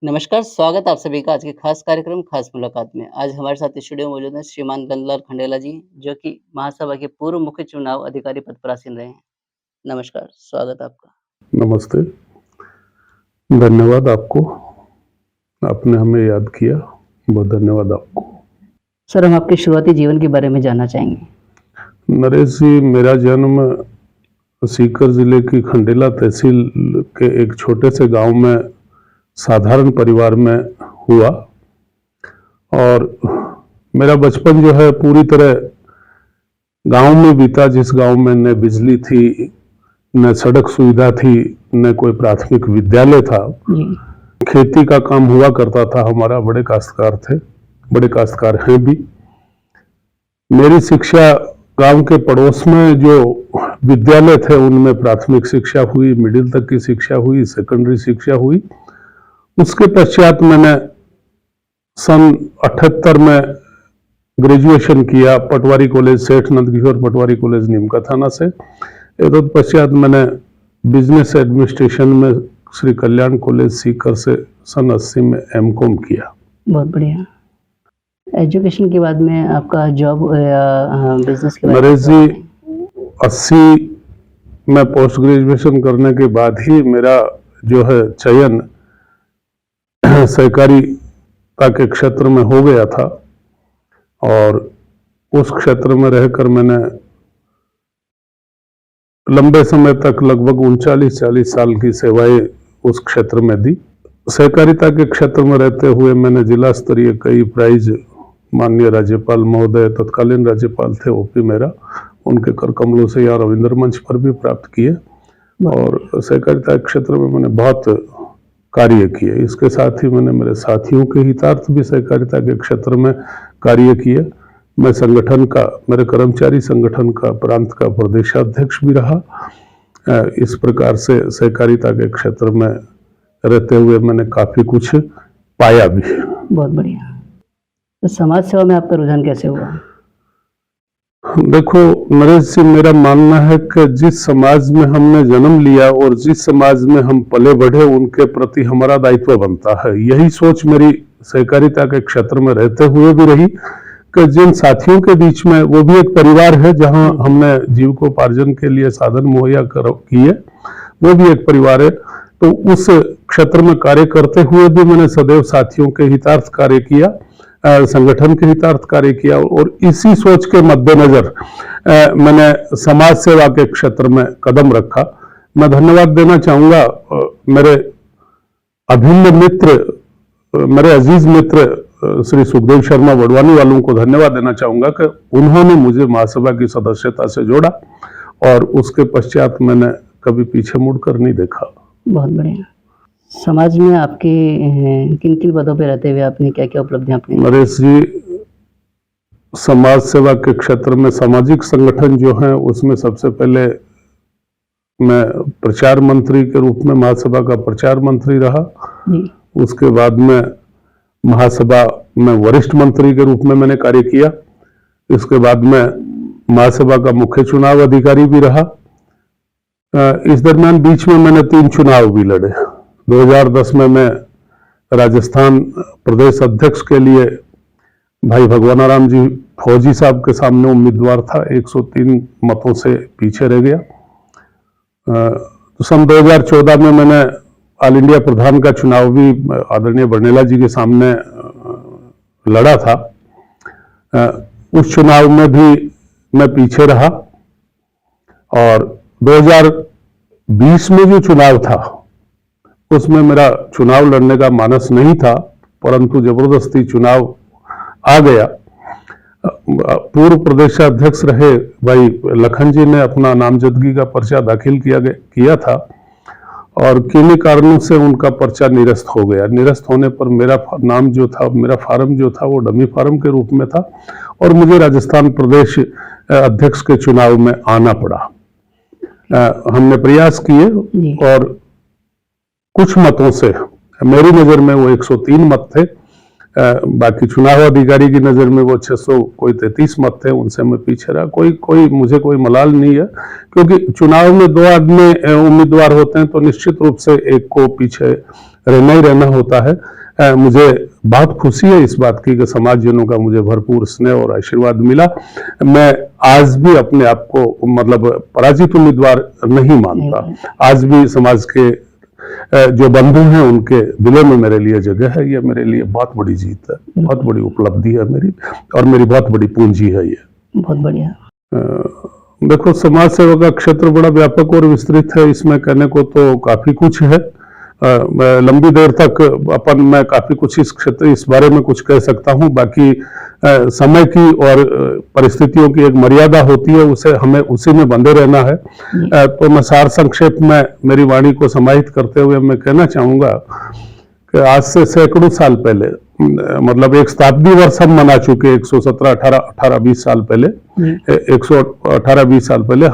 नमस्कार, स्वागत है आप सभी का आज के खास कार्यक्रम खास मुलाकात में। आज हमारे साथ स्टूडियो में मौजूद हैं श्रीमान नंदलाल खंडेला जी, जो कि महासभा के पूर्व मुख्य चुनाव अधिकारी पद पर आसीन रहे हैं। नमस्कार, स्वागत है आपका। नमस्ते, धन्यवाद आपको, आपने हमें याद किया, बहुत धन्यवाद आपको। सर, हम आपके शुरुआती जीवन के बारे में जानना चाहेंगे। नरेश जी, मेरा जन्म सीकर जिले की खंडेला तहसील के एक छोटे से गांव में साधारण परिवार में हुआ और मेरा बचपन जो है पूरी तरह गांव में बीता, जिस गांव में न बिजली थी, न सड़क सुविधा थी, न कोई प्राथमिक विद्यालय था। खेती का काम हुआ करता था, हमारा बड़े काश्तकार थे, बड़े काश्तकार हैं भी। मेरी शिक्षा गांव के पड़ोस में जो विद्यालय थे उनमें प्राथमिक शिक्षा हुई, मिडिल तक की शिक्षा हुई, सेकेंडरी शिक्षा हुई। उसके पश्चात मैंने सन 78 में ग्रेजुएशन किया पटवारी कॉलेज, सेठ नंदकिशोर पटवारी कॉलेज नीमका थाना से। तत्पश्चात मैंने बिजनेस एडमिनिस्ट्रेशन में श्री कल्याण कॉलेज सीकर से सन 80 में एमकॉम किया। बहुत बढ़िया। एजुकेशन के बाद में आपका जॉब या बिजनेस के नरेश जी, 80 में पोस्ट ग्रेजुएशन करने के बाद ही मेरा जो है चयन सहकारिता के क्षेत्र में हो गया था और उस क्षेत्र में रहकर मैंने लंबे समय तक लगभग 39-40 साल की सेवाएं उस क्षेत्र में दी। सहकारिता के क्षेत्र में रहते हुए मैंने जिला स्तरीय कई प्राइज माननीय राज्यपाल महोदय, तत्कालीन राज्यपाल थे ओपी मेहरा, उनके कर कमलों से या रविंद्र मंच पर भी प्राप्त किए और सहकारिता के क्षेत्र में मैंने बहुत कार्य किए। इसके साथ ही मैंने मेरे साथियों के हितार्थ भी सहकारिता के क्षेत्र में कार्य किए। मैं संगठन का, मेरे कर्मचारी संगठन का प्रांत का प्रदेशाध्यक्ष भी रहा। इस प्रकार से सहकारिता के क्षेत्र में रहते हुए मैंने काफी कुछ पाया भी। बहुत बढ़िया। तो समाज सेवा में आपका रुझान कैसे हुआ? देखो नरेश जी, मेरा मानना है कि जिस समाज में हमने जन्म लिया और जिस समाज में हम पले बढ़े उनके प्रति हमारा दायित्व बनता है। यही सोच मेरी सहकारिता के क्षेत्र में रहते हुए भी रही कि जिन साथियों के बीच में, वो भी एक परिवार है जहां हमने जीविकोपार्जन के लिए साधन मुहैया किए, वो भी एक परिवार है। तो उस क्षेत्र में कार्य करते हुए भी मैंने सदैव साथियों के हितार्थ कार्य किया, संगठन के हितार्थ कार्य किया और इसी सोच के मद्देनजर मैंने समाज सेवा के क्षेत्र में कदम रखा। मैं धन्यवाद देना चाहूंगा मेरे अभिन्न मित्र, मेरे अजीज मित्र श्री सुखदेव शर्मा वडवानी वालों को धन्यवाद देना चाहूंगा कि उन्होंने मुझे महासभा की सदस्यता से जोड़ा और उसके पश्चात मैंने कभी पीछे मुड़कर नहीं देखा। बहुत बढ़िया। समाज में आपके किन किन पदों पे रहते हुए आपने क्या क्या उपलब्धियां अपनी? नरेश जी, समाज सेवा के क्षेत्र में सामाजिक संगठन जो है उसमें सबसे पहले मैं प्रचार मंत्री के रूप में महासभा का प्रचार मंत्री रहा। उसके बाद में महासभा में वरिष्ठ मंत्री के रूप में मैंने कार्य किया। इसके बाद में महासभा का मुख्य चुनाव अधिकारी भी रहा। इस दरमियान बीच में मैंने 3 चुनाव भी लड़े। 2010 में मैं राजस्थान प्रदेश अध्यक्ष के लिए भाई भगवानाराम जी फौजी साहब के सामने उम्मीदवार था, 103 मतों से पीछे रह गया। तो सन 2014 में मैंने ऑल इंडिया प्रधान का चुनाव भी आदरणीय बर्नेला जी के सामने लड़ा था। उस चुनाव में भी मैं पीछे रहा और 2020 में जो चुनाव था उसमें मेरा चुनाव लड़ने का मानस नहीं था, परंतु जबरदस्ती चुनाव आ गया। पूर्व प्रदेशाध्यक्ष रहे भाई लखन जी ने अपना नामजदगी का पर्चा दाखिल किया था और किन्हीं कारणों से उनका पर्चा निरस्त हो गया। निरस्त होने पर मेरा नाम जो था, मेरा फार्म जो था वो डमी फार्म के रूप में था और मुझे राजस्थान प्रदेश अध्यक्ष के चुनाव में आना पड़ा। हमने प्रयास किए और कुछ मतों से, मेरी नजर में वो 103 मत थे, बाकी चुनाव अधिकारी की नजर में वो 600 कोई 33 मत थे, उनसे मैं पीछे रहा। मुझे कोई मलाल नहीं है, क्योंकि चुनाव में 2 आदमी उम्मीदवार होते हैं तो निश्चित रूप से एक को पीछे रहना ही रहना होता है। मुझे बहुत खुशी है इस बात की कि समाजजनों का मुझे भरपूर स्नेह और आशीर्वाद मिला। मैं आज भी अपने आप को मतलब पराजित उम्मीदवार नहीं मानता। आज भी समाज के जो बंधु हैं उनके दिलों में मेरे लिए जगह है। ये मेरे लिए बहुत बड़ी जीत है, बहुत बड़ी उपलब्धि है मेरी, और मेरी बहुत बड़ी पूंजी है ये। बहुत बढ़िया। देखो, समाज सेवा का क्षेत्र बड़ा व्यापक और विस्तृत है। इसमें कहने को तो काफी कुछ है। लंबी देर तक मैं काफी कुछ इस बारे में कुछ कह सकता हूं। बाकी समय की और परिस्थितियों की एक मर्यादा होती है, उसे हमें उसी में बंधे रहना है। तो मैं सार संक्षेप में मेरी वाणी को समाहित करते हुए मैं कहना चाहूंगा कि आज से सैकड़ों साल पहले, मतलब एक शताब्दी वर्ष हम मना चुके, 118-20 साल पहले, 118-20 साल पहले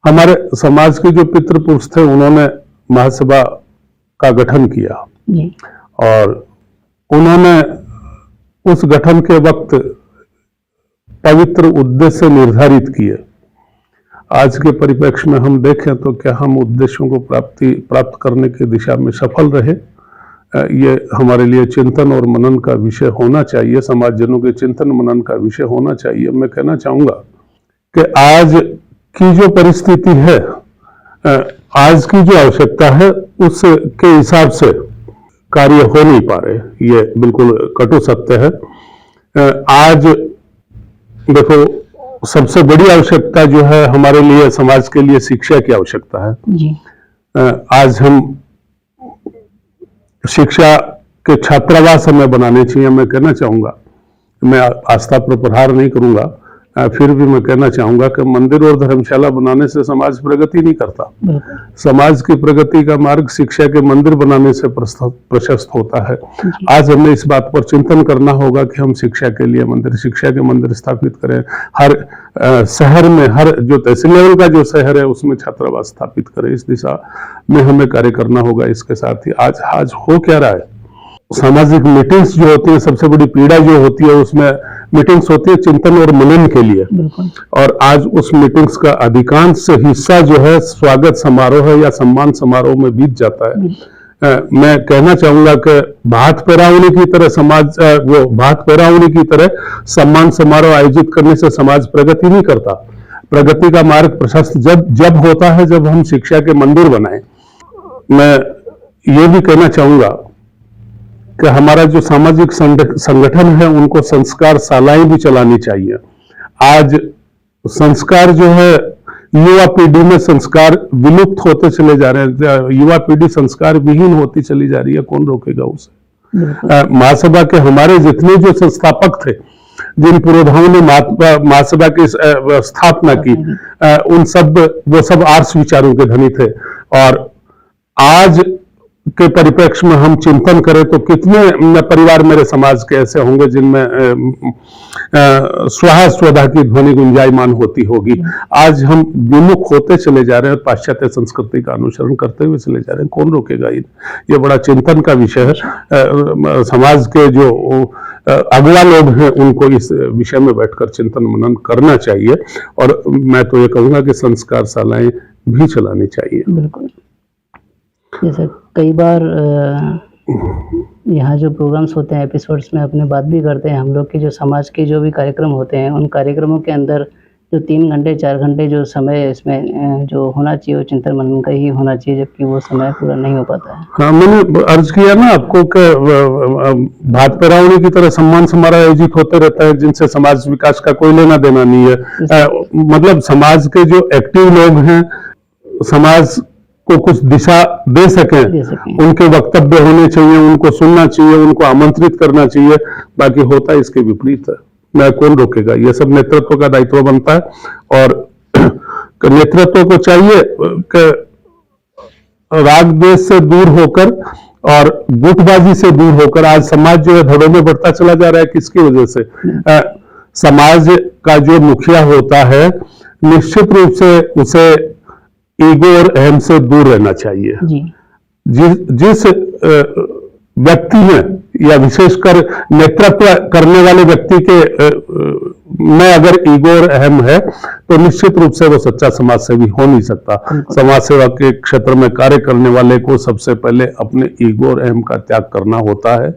हमारे समाज के जो पितृपुरुष थे उन्होंने महासभा का गठन किया। और उन्होंने उस गठन के वक्त पवित्र उद्देश्य निर्धारित किए। आज के परिप्रेक्ष्य में हम देखें तो क्या हम उद्देश्यों को प्राप्त करने की दिशा में सफल रहे? ये हमारे लिए चिंतन और मनन का विषय होना चाहिए, समाजजनों के चिंतन मनन का विषय होना चाहिए। मैं कहना चाहूंगा कि आज की जो परिस्थिति है, आज की जो आवश्यकता है, उसके हिसाब से कार्य हो नहीं पा रहे। ये बिल्कुल कटु सत्य है। आज देखो, सबसे बड़ी आवश्यकता जो है हमारे लिए, समाज के लिए, शिक्षा की आवश्यकता है जी। आज हम शिक्षा के छात्रावास हमें बनाने चाहिए। मैं कहना चाहूंगा, मैं आस्था पर प्रहार नहीं करूंगा, फिर भी मैं कहना चाहूंगा कि मंदिर और धर्मशाला बनाने से समाज प्रगति नहीं करता। समाज की प्रगति का मार्ग शिक्षा के मंदिर बनाने से प्रशस्त होता है। आज हमें इस बात पर चिंतन करना होगा कि हम शिक्षा के लिए शिक्षा के मंदिर स्थापित करें। हर शहर में, हर जो तहसील लेवल का जो शहर है उसमें छात्रावास स्थापित करें। इस दिशा में हमें कार्य करना होगा। इसके साथ ही आज हो क्या रहा है, सामाजिक मीटिंग्स जो होती है, सबसे बड़ी पीड़ा जो होती है उसमें मीटिंग्स होती है चिंतन और मनन के लिए, और आज उस मीटिंग्स का अधिकांश हिस्सा जो है स्वागत समारोह या सम्मान समारोह में बीत जाता है। मैं कहना चाहूंगा कि भात पेरावनी की तरह भात पेरावनी की तरह सम्मान समारोह आयोजित करने से समाज प्रगति नहीं करता। प्रगति का मार्ग प्रशस्त जब होता है जब हम शिक्षा के मंदिर बनाएं। मैं ये भी कहना चाहूंगा कि हमारा जो सामाजिक संगठन है उनको संस्कार शालाएं भी चलानी चाहिए। आज संस्कार जो है, युवा पीढ़ी में संस्कार विलुप्त होते चले जा रहे हैं। युवा पीढ़ी संस्कार विहीन होती चली जा रही है। कौन रोकेगा उसे? महासभा के हमारे जितने जो संस्थापक थे, जिन पुरोधाओं ने महासभा की स्थापना की, वो सब आर्ष विचारों के धनी थे। और आज के परिप्रेक्ष्य में हम चिंतन करें तो कितने परिवार मेरे समाज के ऐसे होंगे जिनमें स्वाहा स्वधा की ध्वनि गुंजायमान होती होगी। आज हम विमुख होते चले जा रहे हैं, पाश्चात्य संस्कृति का अनुसरण करते हुए चले जा रहे हैं। कौन रोकेगा? ये बड़ा चिंतन का विषय है। समाज के जो अगला लोग हैं उनको इस विषय में बैठकर चिंतन मनन करना चाहिए। और मैं तो ये कहूंगा कि संस्कार शालाएं भी चलानी चाहिए। बिल्कुल। जैसे कई बार यहाँ जो प्रोग्राम्स होते हैं, एपिसोड्स में अपने बात भी करते हैं हम लोग कि जो समाज के जो भी कार्यक्रम होते हैं, उन कार्यक्रमों के अंदर जो 3 घंटे 4 घंटे जो समय इसमें जो होना चाहिए वो चिंतन मनन का ही होना चाहिए, जबकि वो समय पूरा नहीं हो पाता है। हाँ, मैंने अर्ज किया ना आपको कि भात पेरावनी की तरह सम्मान समारोह आयोजित होते रहता है जिनसे समाज विकास का कोई लेना देना नहीं है। मतलब समाज के जो एक्टिव लोग हैं, समाज को कुछ दिशा दे सकें, उनके वक्तव्य होने चाहिए, उनको सुनना चाहिए, उनको आमंत्रित करना चाहिए। बाकी होता है इसके विपरीत है। मैं कौन रोकेगा? ये सब नेतृत्व का दायित्व बनता है। और नेतृत्व को चाहिए कि राग द्वेष से दूर होकर और गुटबाजी से दूर होकर, आज समाज जो है धड़ों में बढ़ता चला जा रहा है। किसकी वजह से? समाज का जो मुखिया होता है निश्चित रूप से उसे ईगो और अहम से दूर रहना चाहिए। जिस व्यक्ति में या विशेषकर नेतृत्व करने वाले व्यक्ति के में अगर ईगो और अहम है तो निश्चित रूप से वो सच्चा समाज सेवी हो नहीं सकता। समाज सेवा के क्षेत्र में कार्य करने वाले को सबसे पहले अपने ईगो और अहम का त्याग करना होता है,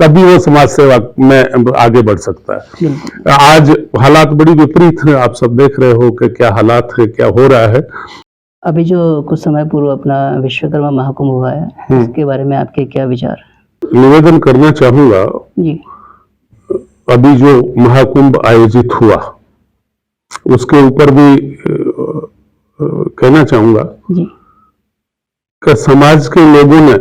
तभी वो समाज सेवा में आगे बढ़ सकता है। आज हालात बड़ी विपरीत है, आप सब देख रहे हो कि क्या हालात है, क्या हो रहा है। अभी जो कुछ समय पूर्व अपना विश्वकर्मा महाकुंभ हुआ है, इसके बारे में आपके क्या विचार? निवेदन करना चाहूंगा जी। अभी जो महाकुंभ आयोजित हुआ उसके ऊपर भी कहना चाहूंगा जी। कि समाज के लोगों ने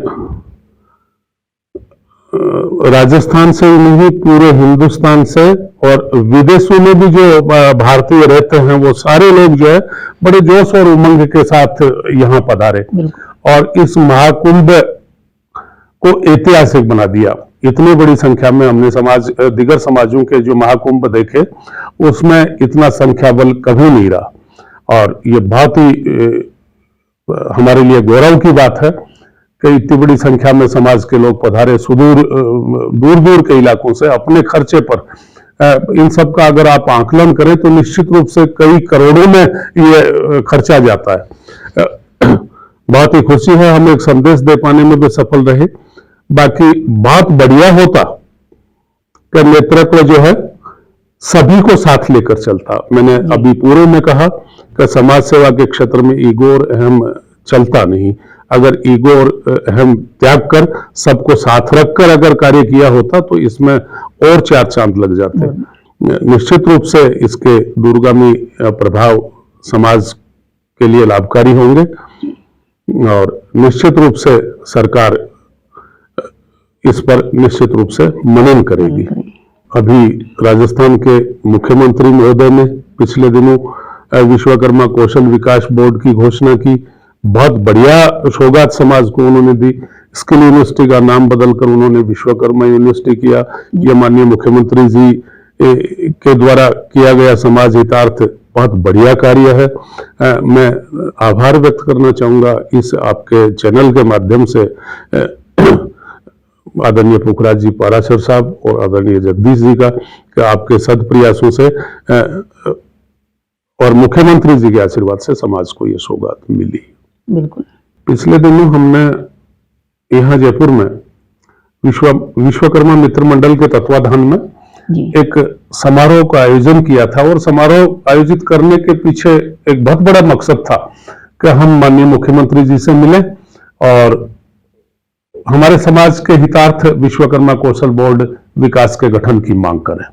राजस्थान से ही नहीं पूरे हिंदुस्तान से और विदेशों में भी जो भारतीय रहते हैं वो सारे लोग जो है बड़े जोश और उमंग के साथ यहाँ पधारे और इस महाकुंभ को ऐतिहासिक बना दिया। इतनी बड़ी संख्या में हमने दिगर समाजों के जो महाकुंभ देखे उसमें इतना संख्या बल कभी नहीं रहा और ये बहुत ही हमारे लिए गौरव की बात है कि इतनी बड़ी संख्या में समाज के लोग पधारे सुदूर दूर दूर के इलाकों से अपने खर्चे पर। इन सब का अगर आप आकलन करें तो निश्चित रूप से कई करोड़ों में ये खर्चा जाता है। बहुत ही खुशी है, हम एक संदेश दे पाने में भी सफल रहे। बाकी बहुत बढ़िया होता कि नेतृत्व जो है सभी को साथ लेकर चलता। मैंने अभी पूर्व में कहा कि समाज सेवा के क्षेत्र में ईगो और अहम चलता नहीं। अगर ईगो और अहम त्याग कर सबको साथ रखकर अगर कार्य किया होता तो इसमें और 4 चांद लग जाते। निश्चित रूप से इसके दूरगामी प्रभाव समाज के लिए लाभकारी होंगे और निश्चित रूप से सरकार इस पर निश्चित रूप से मनन करेगी। अभी राजस्थान के मुख्यमंत्री महोदय ने पिछले दिनों विश्वकर्मा कौशल विकास बोर्ड की घोषणा की। बहुत बढ़िया सौगात समाज को उन्होंने दी। स्किल यूनिवर्सिटी का नाम बदलकर उन्होंने विश्वकर्मा यूनिवर्सिटी किया। ये माननीय मुख्यमंत्री जी के द्वारा किया गया समाज हितार्थ बहुत बढ़िया कार्य है। मैं आभार व्यक्त करना चाहूंगा इस आपके चैनल के माध्यम से आदरणीय पुखराज जी पाराशर साहब और आदरणीय जगदीश जी का कि आपके सद प्रयासों से और मुख्यमंत्री जी के आशीर्वाद से समाज को ये सौगात मिली। बिल्कुल। पिछले दिनों हमने यहाँ जयपुर में विश्वकर्मा मित्र मंडल के तत्वाधान में एक समारोह का आयोजन किया था और समारोह आयोजित करने के पीछे एक बहुत बड़ा मकसद था कि हम माननीय मुख्यमंत्री जी से मिले और हमारे समाज के हितार्थ विश्वकर्मा कौशल बोर्ड विकास के गठन की मांग करें।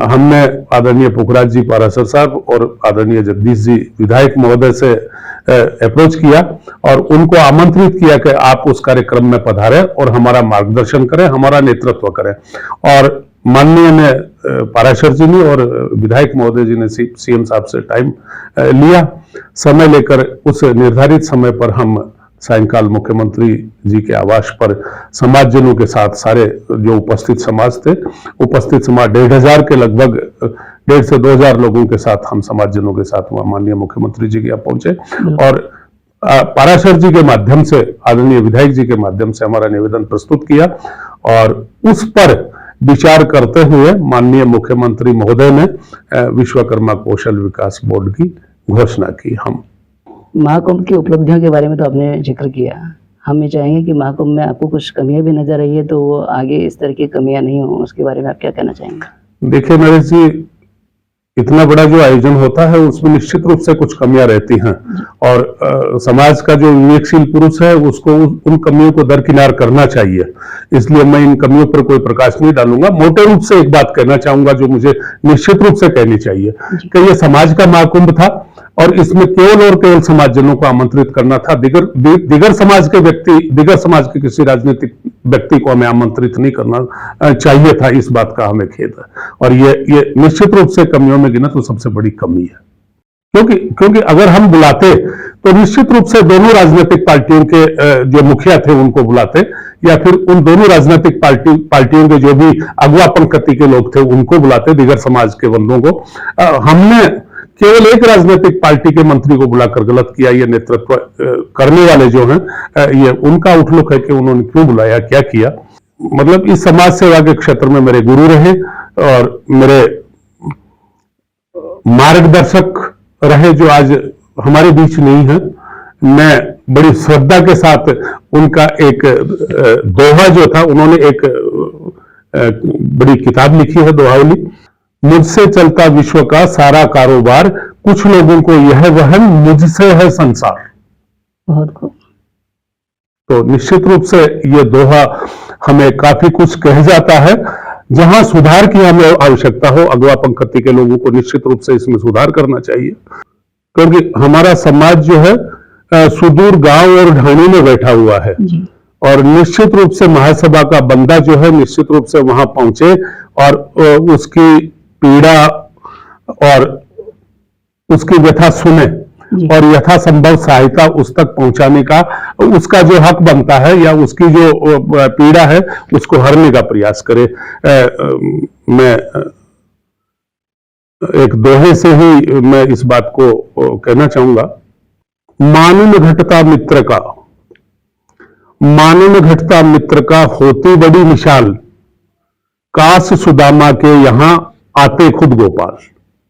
हमने आदरणीय पुखराज जी पाराशर साहब और आदरणीय जगदीश जी विधायक महोदय से अप्रोच किया और उनको आमंत्रित किया कि आप उस कार्यक्रम में पधारें और हमारा मार्गदर्शन करें, हमारा नेतृत्व करें। और माननीय ने पाराशर जी ने और विधायक महोदय जी ने सीएम साहब से टाइम लिया। समय लेकर उस निर्धारित समय पर हम सायंकाल मुख्यमंत्री जी के आवास पर समाजजनों के साथ सारे जो उपस्थित समाज थे, उपस्थित समाज 1500 के लगभग 1,500 से 2,000 लोगों के साथ हम समाजजनों के साथ वहां माननीय मुख्यमंत्री जी के यहाँ पहुंचे और पाराशर जी के माध्यम से, आदरणीय विधायक जी के माध्यम से हमारा निवेदन प्रस्तुत किया और उस पर विचार करते हुए माननीय मुख्यमंत्री महोदय ने विश्वकर्मा कौशल विकास बोर्ड की घोषणा की। हम महाकुंभ की उपलब्धियों के बारे में तो आपने जिक्र किया, हम ये चाहेंगे कि महाकुंभ में आपको कुछ कमियां भी नजर आई है तो वो आगे इस तरह की कमियां नहीं हो, उसके बारे में आप क्या कहना चाहेंगे? देखिए नरेश जी, इतना बड़ा जो आयोजन होता है उसमें निश्चित रूप से कुछ कमियां रहती हैं और समाज का जो विवेकशील पुरुष है उसको उन कमियों को दरकिनार करना चाहिए। इसलिए मैं इन कमियों पर कोई प्रकाश नहीं डालूंगा। मोटे रूप से एक बात कहना चाहूंगा जो मुझे निश्चित रूप से कहनी चाहिए कि यह समाज का महाकुंभ था और इसमें केवल और केवल समाजजनों को आमंत्रित करना था। दिगर समाज के व्यक्ति, दिगर समाज के किसी राजनीतिक व्यक्ति को हमें आमंत्रित नहीं करना चाहिए था। इस बात का हमें खेद है और ये निश्चित रूप से कमियों में गिना तो सबसे बड़ी कमी है, क्योंकि अगर हम बुलाते तो निश्चित रूप से दोनों राजनीतिक पार्टियों के जो मुखिया थे उनको बुलाते या फिर उन दोनों राजनीतिक पार्टियों के जो भी अगवा पंक्ति के लोग थे उनको बुलाते, दिगर समाज के बंधुओं को। हमने केवल एक राजनीतिक पार्टी के मंत्री को बुलाकर गलत किया। ये नेतृत्व करने वाले जो हैं ये उनका आउटलुक है कि उन्होंने क्यों बुलाया, क्या किया। मतलब इस समाज सेवा के क्षेत्र में मेरे गुरु रहे और मेरे मार्गदर्शक रहे, जो आज हमारे बीच नहीं है। मैं बड़ी श्रद्धा के साथ उनका एक दोहा जो था, उन्होंने एक बड़ी किताब लिखी है, दोहावली, मुझसे चलता विश्व का सारा कारोबार, कुछ लोगों को यह वहन, मुझसे है संसार। बहुत खूब। तो निश्चित रूप से ये दोहा हमें काफी कुछ कह जाता है। जहां सुधार की हमें आवश्यकता हो, अगवा पंक्ति के लोगों को निश्चित रूप से इसमें सुधार करना चाहिए, क्योंकि हमारा समाज जो है सुदूर गांव और ढाणी में बैठा हुआ है और निश्चित रूप से महासभा का बंदा जो है निश्चित रूप से वहां पहुंचे और उसकी पीड़ा और उसकी व्यथा सुने और यथासंभव सहायता उस तक पहुंचाने का उसका जो हक बनता है या उसकी जो पीड़ा है उसको हरने का प्रयास करे। मैं एक दोहे से ही मैं इस बात को कहना चाहूंगा, मानुन घटता मित्र का, मानुन घटता मित्र का, होती बड़ी मिसाल, काश सुदामा के यहां आते खुद गोपाल।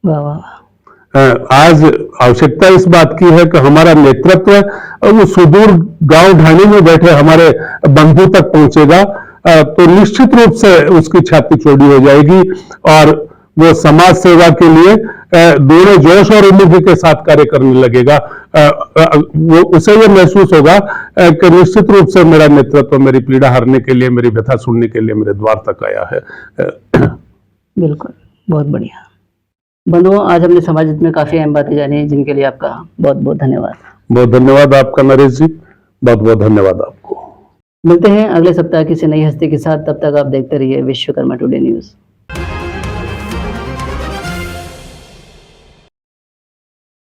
वाह वाह। आज आवश्यकता इस बात की है कि हमारा नेतृत्व वो सुदूर गांव ढाणी में बैठे हमारे बंधु तक पहुंचेगा तो निश्चित रूप से उसकी छाती चौड़ी हो जाएगी और वो समाज सेवा के लिए दोनों जोश और उम्मीद के साथ कार्य करने लगेगा। वो उसे ये महसूस होगा कि निश्चित रूप से मेरा नेतृत्व मेरी पीड़ा हरने के लिए, मेरी व्यथा सुनने के लिए मेरे द्वार तक आया है। बिल्कुल, बहुत बढ़िया। बंधुओं, आज हमने समाज हित में काफी अहम बातें जानी, जिनके लिए आपका बहुत बहुत धन्यवाद। बहुत धन्यवाद आपका नरेश जी, बहुत बहुत धन्यवाद आपको। मिलते हैं अगले सप्ताह किसी नई हस्ती के साथ, तब तक आप देखते रहिए विश्वकर्मा टुडे न्यूज।